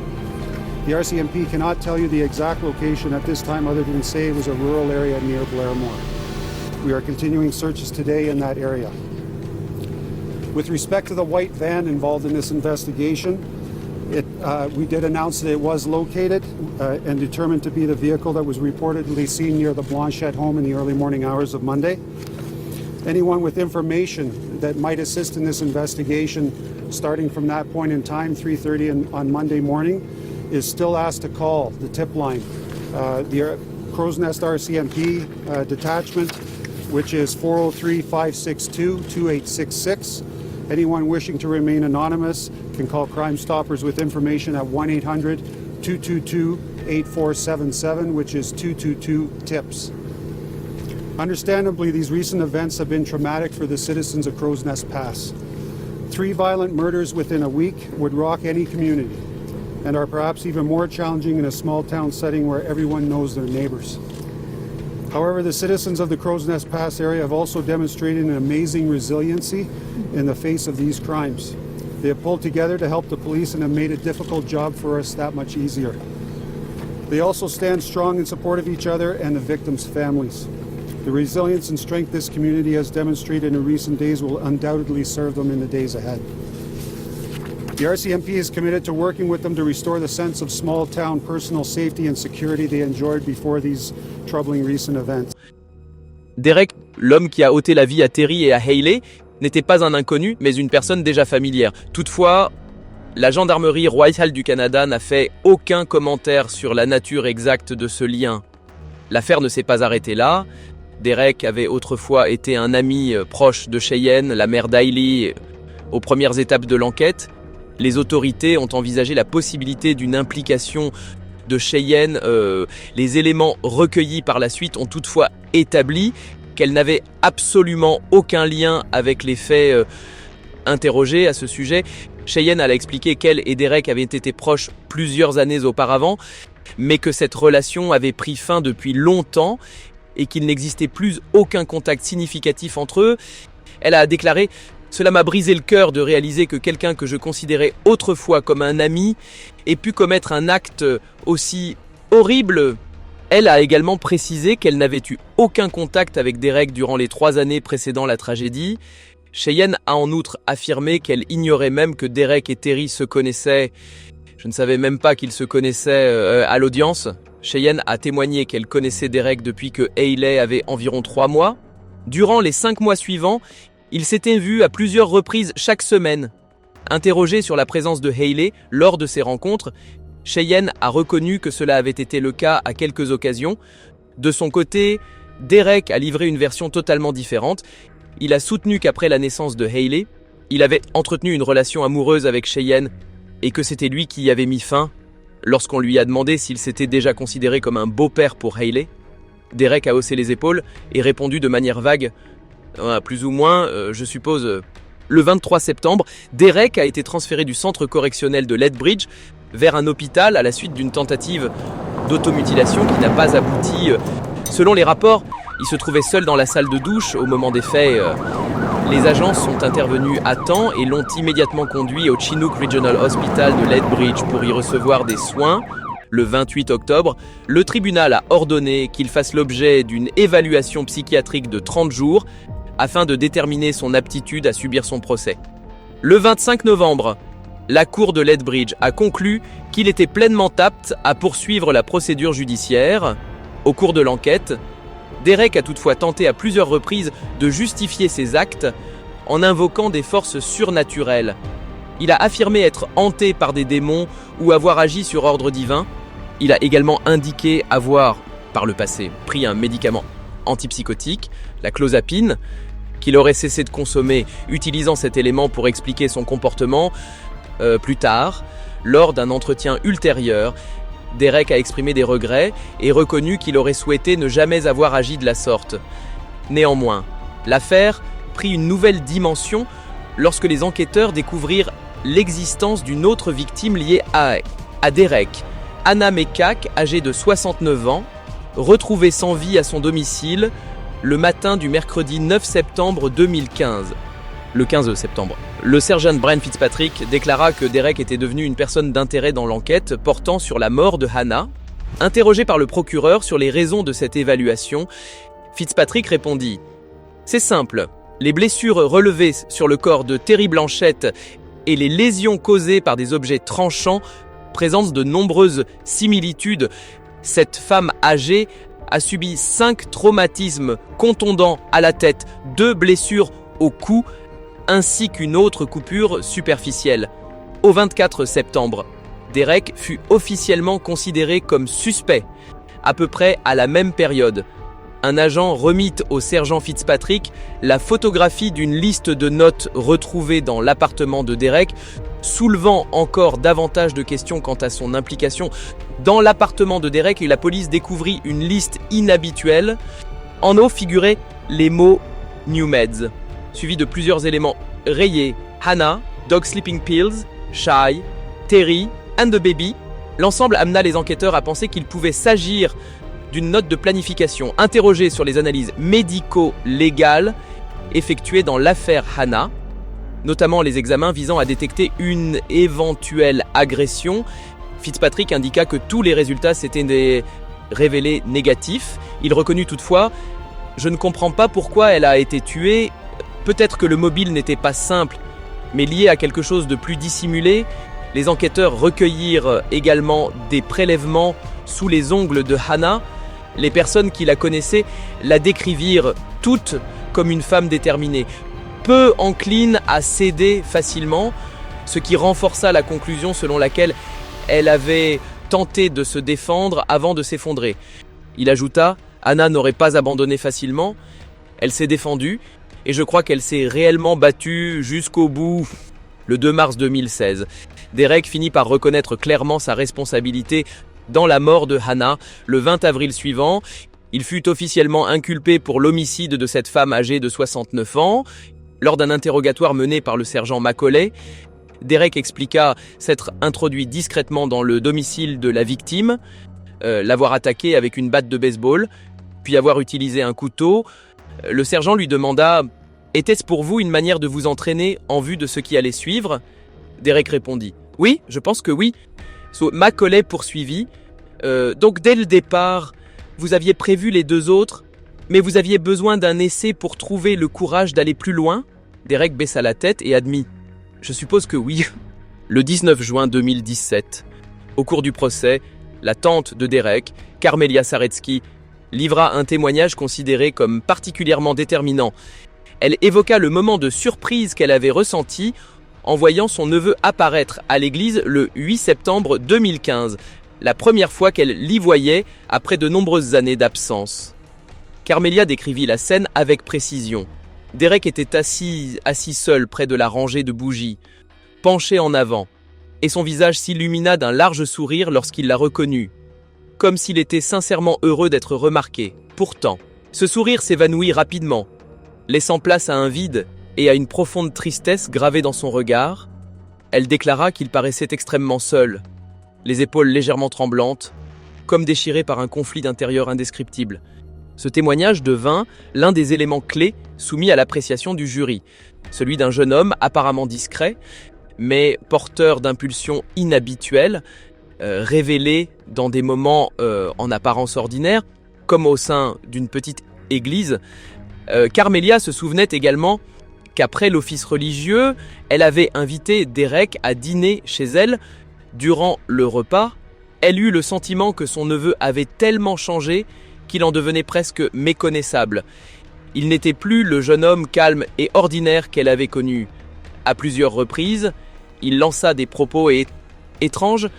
The RCMP cannot tell you the exact location at this time other than say it was a rural area near Blairmore. We are continuing searches today in that area. With respect to the white van involved in this investigation, we did announce that it was located and determined to be the vehicle that was reportedly seen near the Blanchette home in the early morning hours of Monday. Anyone with information that might assist in this investigation, starting from that point in time, 3:30 on Monday morning, is still asked to call the tip line. The Crow's Nest RCMP detachment, which is 403-562-2866. Anyone wishing to remain anonymous can call Crime Stoppers with information at 1-800-222-8477, which is 222-TIPS. Understandably, these recent events have been traumatic for the citizens of Crow's Nest Pass. 3 violent murders within a week would rock any community and are perhaps even more challenging in a small town setting where everyone knows their neighbors. However, the citizens of the Crow's Nest Pass area have also demonstrated an amazing resiliency in the face of these crimes. They have pulled together to help the police and have made a difficult job for us that much easier. They also stand strong in support of each other and the victims' families. The resilience and strength this community has demonstrated in recent days will undoubtedly serve them in the days ahead. The RCMP is committed to working with them to restore the sense of small town personal safety and security they enjoyed before these troubling recent events. Derek, l'homme qui a ôté la vie à Terry et à Hayley, n'était pas un inconnu, mais une personne déjà familière. Toutefois, la Gendarmerie royale du Canada n'a fait aucun commentaire sur la nature exacte de ce lien. L'affaire ne s'est pas arrêtée là. Derek avait autrefois été un ami proche de Cheyenne, la mère d'Hayley, aux premières étapes de l'enquête. Les autorités ont envisagé la possibilité d'une implication de Cheyenne. Les éléments recueillis par la suite ont toutefois établi qu'elle n'avait absolument aucun lien avec les faits interrogés à ce sujet. Cheyenne a expliqué qu'elle et Derek avaient été proches plusieurs années auparavant, mais que cette relation avait pris fin depuis longtemps et qu'il n'existait plus aucun contact significatif entre eux. Elle a déclaré « Cela m'a brisé le cœur de réaliser que quelqu'un que je considérais autrefois comme un ami ait pu commettre un acte aussi horrible ». Elle a également précisé qu'elle n'avait eu aucun contact avec Derek durant les 3 années précédant la tragédie. Cheyenne a en outre affirmé qu'elle ignorait même que Derek et Terry se connaissaient. Je ne savais même pas qu'ils se connaissaient à l'audience. Cheyenne a témoigné qu'elle connaissait Derek depuis que Hayley avait environ 3 mois. Durant les 5 mois suivants, ils s'étaient vus à plusieurs reprises chaque semaine. Interrogée sur la présence de Hayley lors de ces rencontres, Cheyenne a reconnu que cela avait été le cas à quelques occasions. De son côté, Derek a livré une version totalement différente. Il a soutenu qu'après la naissance de Hayley, il avait entretenu une relation amoureuse avec Cheyenne et que c'était lui qui y avait mis fin. Lorsqu'on lui a demandé s'il s'était déjà considéré comme un beau-père pour Hayley, Derek a haussé les épaules et répondu de manière vague « Plus ou moins, je suppose. » Le 23 septembre, Derek a été transféré du centre correctionnel de Lethbridge vers un hôpital à la suite d'une tentative d'automutilation qui n'a pas abouti. Selon les rapports, il se trouvait seul dans la salle de douche au moment des faits. Les agents sont intervenus à temps et l'ont immédiatement conduit au Chinook Regional Hospital de Lethbridge pour y recevoir des soins. Le 28 octobre, le tribunal a ordonné qu'il fasse l'objet d'une évaluation psychiatrique de 30 jours afin de déterminer son aptitude à subir son procès. Le 25 novembre, la cour de Lethbridge a conclu qu'il était pleinement apte à poursuivre la procédure judiciaire. Au cours de l'enquête, Derek a toutefois tenté à plusieurs reprises de justifier ses actes en invoquant des forces surnaturelles. Il a affirmé être hanté par des démons ou avoir agi sur ordre divin. Il a également indiqué avoir, par le passé, pris un médicament antipsychotique, la clozapine, qu'il aurait cessé de consommer, utilisant cet élément pour expliquer son comportement. Plus tard, lors d'un entretien ultérieur, Derek a exprimé des regrets et reconnu qu'il aurait souhaité ne jamais avoir agi de la sorte. Néanmoins, l'affaire prit une nouvelle dimension lorsque les enquêteurs découvrirent l'existence d'une autre victime liée à Derek, Hannah Mekak, âgée de 69 ans, retrouvée sans vie à son domicile le matin du mercredi 9 septembre 2015. Le 15 septembre. Le sergent Brian Fitzpatrick déclara que Derek était devenu une personne d'intérêt dans l'enquête portant sur la mort de Hannah. Interrogé par le procureur sur les raisons de cette évaluation, Fitzpatrick répondit « C'est simple, les blessures relevées sur le corps de Terry Blanchette et les lésions causées par des objets tranchants présentent de nombreuses similitudes. Cette femme âgée a subi 5 traumatismes contondants à la tête, 2 blessures au cou, ainsi qu'une autre coupure superficielle. Au 24 septembre, Derek fut officiellement considéré comme suspect. À peu près à la même période, un agent remit au sergent Fitzpatrick la photographie d'une liste de notes retrouvées dans l'appartement de Derek, soulevant encore davantage de questions quant à son implication. Dans l'appartement de Derek, la police découvrit une liste inhabituelle. En haut figuraient les mots « New Meds », suivi de plusieurs éléments rayés: Hannah, Dog Sleeping Pills, Shy, Terry and the Baby. L'ensemble amena les enquêteurs à penser qu'il pouvait s'agir d'une note de planification. Interrogé sur les analyses médico-légales effectuées dans l'affaire Hannah, notamment les examens visant à détecter une éventuelle agression, Fitzpatrick indiqua que tous les résultats s'étaient révélés négatifs. Il reconnut toutefois « Je ne comprends pas pourquoi elle a été tuée. Peut-être que le mobile n'était pas simple, mais lié à quelque chose de plus dissimulé. » Les enquêteurs recueillirent également des prélèvements sous les ongles de Hannah. Les personnes qui la connaissaient la décrivirent toutes comme une femme déterminée, peu encline à céder facilement, ce qui renforça la conclusion selon laquelle elle avait tenté de se défendre avant de s'effondrer. Il ajouta « Hannah n'aurait pas abandonné facilement, elle s'est défendue, et je crois qu'elle s'est réellement battue jusqu'au bout. » Le 2 mars 2016, Derek finit par reconnaître clairement sa responsabilité dans la mort de Hannah le 20 avril suivant. Il fut officiellement inculpé pour l'homicide de cette femme âgée de 69 ans. Lors d'un interrogatoire mené par le sergent Macaulay, Derek expliqua s'être introduit discrètement dans le domicile de la victime, l'avoir attaqué avec une batte de baseball, puis avoir utilisé un couteau. Le sergent lui demanda « Était-ce pour vous une manière de vous entraîner en vue de ce qui allait suivre ?» Derek répondit « Oui, je pense que oui. » Macaulay poursuivit « Donc dès le départ, vous aviez prévu les deux autres, mais vous aviez besoin d'un essai pour trouver le courage d'aller plus loin ?» Derek baissa la tête et admit « Je suppose que oui. » Le 19 juin 2017, au cours du procès, la tante de Derek, Carmelia Saretsky, livra un témoignage considéré comme particulièrement déterminant. Elle évoqua le moment de surprise qu'elle avait ressenti en voyant son neveu apparaître à l'église le 8 septembre 2015, la première fois qu'elle l'y voyait après de nombreuses années d'absence. Carmelia décrivit la scène avec précision. Derek était assis seul près de la rangée de bougies, penché en avant, et son visage s'illumina d'un large sourire lorsqu'il la reconnut, comme s'il était sincèrement heureux d'être remarqué. Pourtant, ce sourire s'évanouit rapidement, laissant place à un vide et à une profonde tristesse gravée dans son regard. Elle déclara qu'il paraissait extrêmement seul, les épaules légèrement tremblantes, comme déchiré par un conflit d'intérieur indescriptible. Ce témoignage devint l'un des éléments clés soumis à l'appréciation du jury, celui d'un jeune homme apparemment discret, mais porteur d'impulsions inhabituelles, révélées dans des moments en apparence ordinaires, comme au sein d'une petite église. Carmelia se souvenait également qu'après l'office religieux, elle avait invité Derek à dîner chez elle. Durant le repas, elle eut le sentiment que son neveu avait tellement changé qu'il en devenait presque méconnaissable. Il n'était plus le jeune homme calme et ordinaire qu'elle avait connu. À plusieurs reprises, il lança des propos étranges,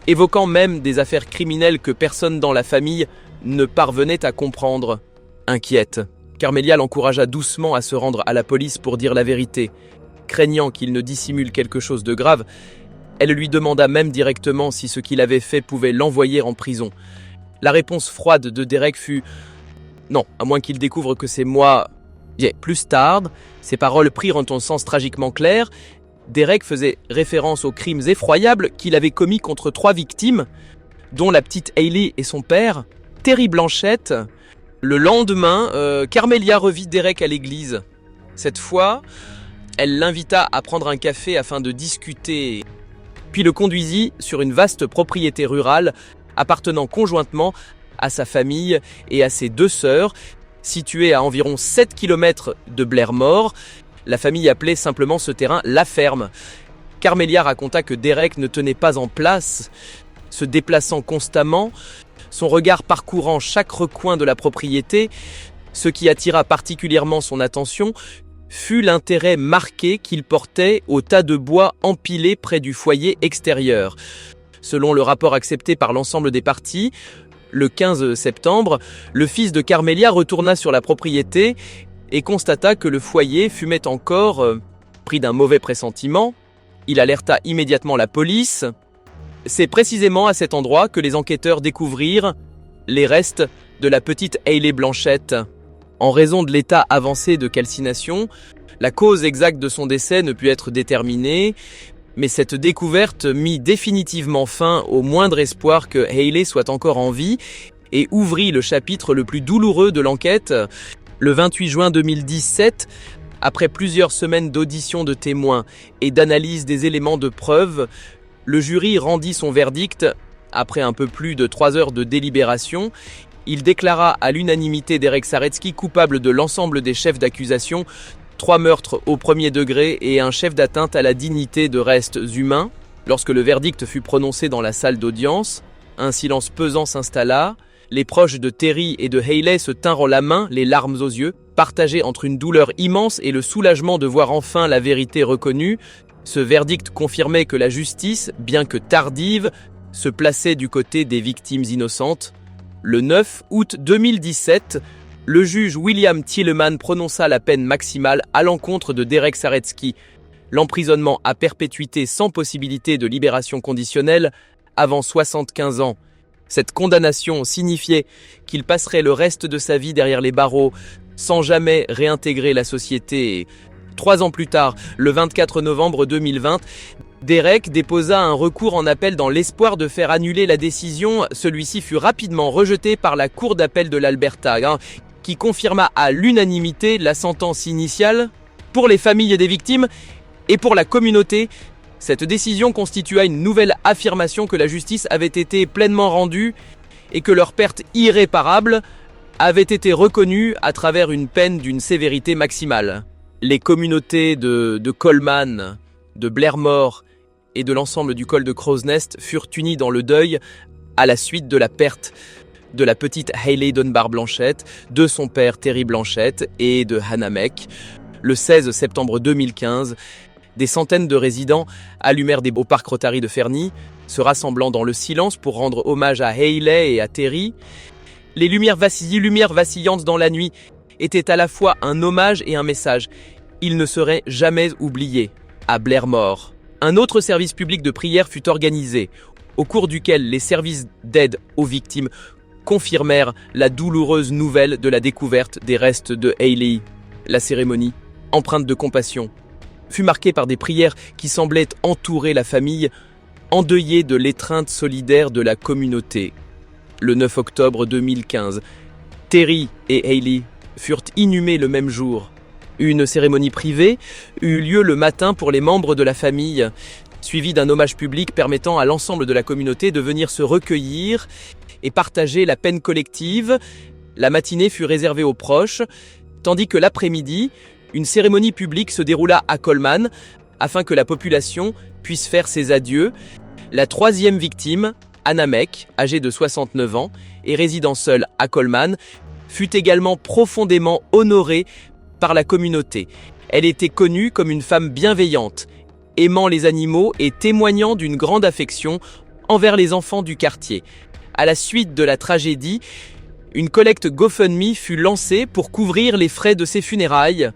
évoquant même des affaires criminelles que personne dans la famille ne parvenait à comprendre. Inquiète, Carmelia l'encouragea doucement à se rendre à la police pour dire la vérité. Craignant qu'il ne dissimule quelque chose de grave, elle lui demanda même directement si ce qu'il avait fait pouvait l'envoyer en prison. La réponse froide de Derek fut « Non, à moins qu'il découvre que c'est moi. » Plus tard, ses paroles prirent un sens tragiquement clair. Derek faisait référence aux crimes effroyables qu'il avait commis contre 3 victimes, dont la petite Hailey et son père, Terry Blanchette. Le lendemain, Carmelia revit Derek à l'église. Cette fois, elle l'invita à prendre un café afin de discuter, puis le conduisit sur une vaste propriété rurale appartenant conjointement à sa famille et à ses 2 sœurs, située à environ 7 km de Blairmore. La famille appelait simplement ce terrain la ferme. Carmelia raconta que Derek ne tenait pas en place, se déplaçant constamment, son regard parcourant chaque recoin de la propriété. Ce qui attira particulièrement son attention fut l'intérêt marqué qu'il portait au tas de bois empilés près du foyer extérieur. Selon le rapport accepté par l'ensemble des parties, le 15 septembre, le fils de Carmelia retourna sur la propriété et constata que le foyer fumait encore. Pris d'un mauvais pressentiment, il alerta immédiatement la police. C'est précisément à cet endroit que les enquêteurs découvrirent les restes de la petite Hailey Blanchette. En raison de l'état avancé de calcination, la cause exacte de son décès ne put être déterminée, mais cette découverte mit définitivement fin au moindre espoir que Hailey soit encore en vie et ouvrit le chapitre le plus douloureux de l'enquête. Le 28 juin 2017, après plusieurs semaines d'audition de témoins et d'analyse des éléments de preuve, le jury rendit son verdict. Après un peu plus de 3 heures de délibération, il déclara à l'unanimité Derek Saretsky coupable de l'ensemble des chefs d'accusation, 3 meurtres au premier degré et un chef d'atteinte à la dignité de restes humains. Lorsque le verdict fut prononcé dans la salle d'audience, un silence pesant s'installa. Les proches de Terry et de Hailey se tinrent la main, les larmes aux yeux, partagés entre une douleur immense et le soulagement de voir enfin la vérité reconnue. Ce verdict confirmait que la justice, bien que tardive, se plaçait du côté des victimes innocentes. Le 9 août 2017, le juge William Tilleman prononça la peine maximale à l'encontre de Derek Saretsky, l'emprisonnement à perpétuité sans possibilité de libération conditionnelle avant 75 ans. Cette condamnation signifiait qu'il passerait le reste de sa vie derrière les barreaux, sans jamais réintégrer la société. 3 ans plus tard, le 24 novembre 2020, Derek déposa un recours en appel dans l'espoir de faire annuler la décision. Celui-ci fut rapidement rejeté par la Cour d'appel de l'Alberta, qui confirma à l'unanimité la sentence initiale. Pour les familles des victimes et pour la communauté, cette décision constitua une nouvelle affirmation que la justice avait été pleinement rendue et que leur perte irréparable avait été reconnue à travers une peine d'une sévérité maximale. Les communautés de Coleman, de Blairmore et de l'ensemble du col de Crow's Nest furent unies dans le deuil à la suite de la perte de la petite Hayley Dunbar Blanchette, de son père Terry Blanchette et de Hannah Meck. Le 16 septembre 2015, des centaines de résidents allumèrent au parc Rotary de Fernie, se rassemblant dans le silence pour rendre hommage à Hayley et à Terry. Les lumières vacillantes dans la nuit étaient à la fois un hommage et un message. Ils ne seraient jamais oubliés. À Blairmore, un autre service public de prière fut organisé, au cours duquel les services d'aide aux victimes confirmèrent la douloureuse nouvelle de la découverte des restes de Hayley. La cérémonie, empreinte de compassion, fut marquée par des prières qui semblaient entourer la famille, endeuillée de l'étreinte solidaire de la communauté. Le 9 octobre 2015, Terry et Hayley furent inhumés le même jour. Une cérémonie privée eut lieu le matin pour les membres de la famille, suivie d'un hommage public permettant à l'ensemble de la communauté de venir se recueillir et partager la peine collective. La matinée fut réservée aux proches, tandis que l'après-midi, une cérémonie publique se déroula à Coleman afin que la population puisse faire ses adieux. La 3e victime, Hannah Meck, âgée de 69 ans et résidant seule à Coleman, fut également profondément honorée par la communauté. Elle était connue comme une femme bienveillante, aimant les animaux et témoignant d'une grande affection envers les enfants du quartier. À la suite de la tragédie, une collecte GoFundMe fut lancée pour couvrir les frais de ses funérailles,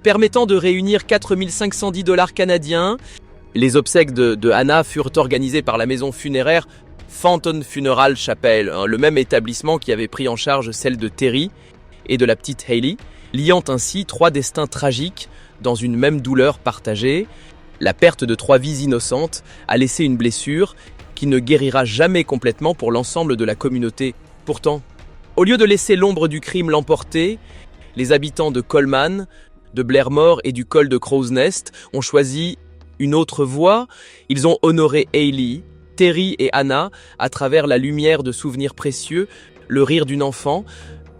permettant de réunir 4 510 $ canadiens. Les obsèques de Hannah furent organisées par la maison funéraire Fenton Funeral Chapel, le même établissement qui avait pris en charge celle de Terry et de la petite Hayley, liant ainsi 3 destins tragiques dans une même douleur partagée. La perte de 3 vies innocentes a laissé une blessure qui ne guérira jamais complètement pour l'ensemble de la communauté. Pourtant, au lieu de laisser l'ombre du crime l'emporter, les habitants de Coleman, de Blairmore et du col de Crow's Nest ont choisi une autre voie. Ils ont honoré Hayley, Terry et Hannah à travers la lumière de souvenirs précieux, le rire d'une enfant,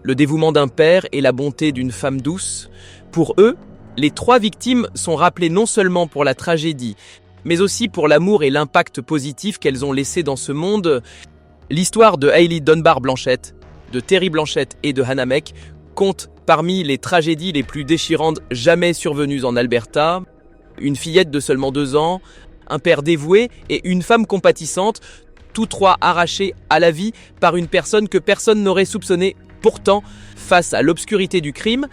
le dévouement d'un père et la bonté d'une femme douce. Pour eux, les 3 victimes sont rappelées non seulement pour la tragédie, mais aussi pour l'amour et l'impact positif qu'elles ont laissé dans ce monde. L'histoire de Hayley Dunbar Blanchette, de Terry Blanchette et de Hannah Meck compte parmi les tragédies les plus déchirantes jamais survenues en Alberta. Une fillette de seulement 2 ans, un père dévoué et une femme compatissante, tous 3 arrachés à la vie par une personne que personne n'aurait soupçonnée. Pourtant, face à l'obscurité du crime,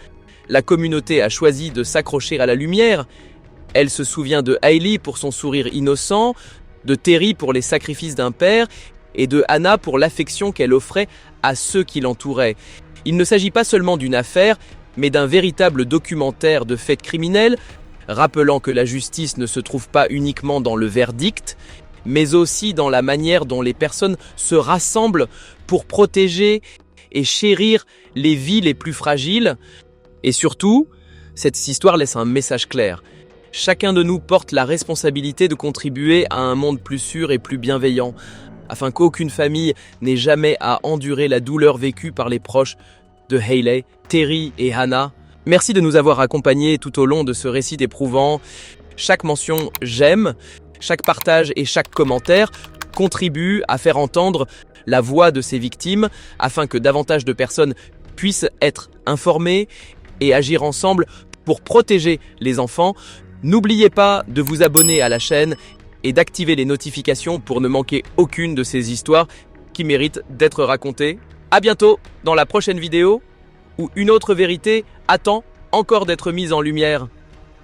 la communauté a choisi de s'accrocher à la lumière. Elle se souvient de Hayley pour son sourire innocent, de Terry pour les sacrifices d'un père et de Hannah pour l'affection qu'elle offrait à ceux qui l'entouraient. Il ne s'agit pas seulement d'une affaire, mais d'un véritable documentaire de faits criminels, rappelant que la justice ne se trouve pas uniquement dans le verdict, mais aussi dans la manière dont les personnes se rassemblent pour protéger et chérir les vies les plus fragiles. Et surtout, cette histoire laisse un message clair. Chacun de nous porte la responsabilité de contribuer à un monde plus sûr et plus bienveillant, afin qu'aucune famille n'ait jamais à endurer la douleur vécue par les proches de Hayley, Terry et Hannah. Merci de nous avoir accompagnés tout au long de ce récit éprouvant. Chaque mention « j'aime », chaque partage et chaque commentaire contribuent à faire entendre la voix de ces victimes afin que davantage de personnes puissent être informées et agir ensemble pour protéger les enfants. N'oubliez pas de vous abonner à la chaîne et d'activer les notifications pour ne manquer aucune de ces histoires qui méritent d'être racontées. À bientôt dans la prochaine vidéo où une autre vérité attend encore d'être mise en lumière.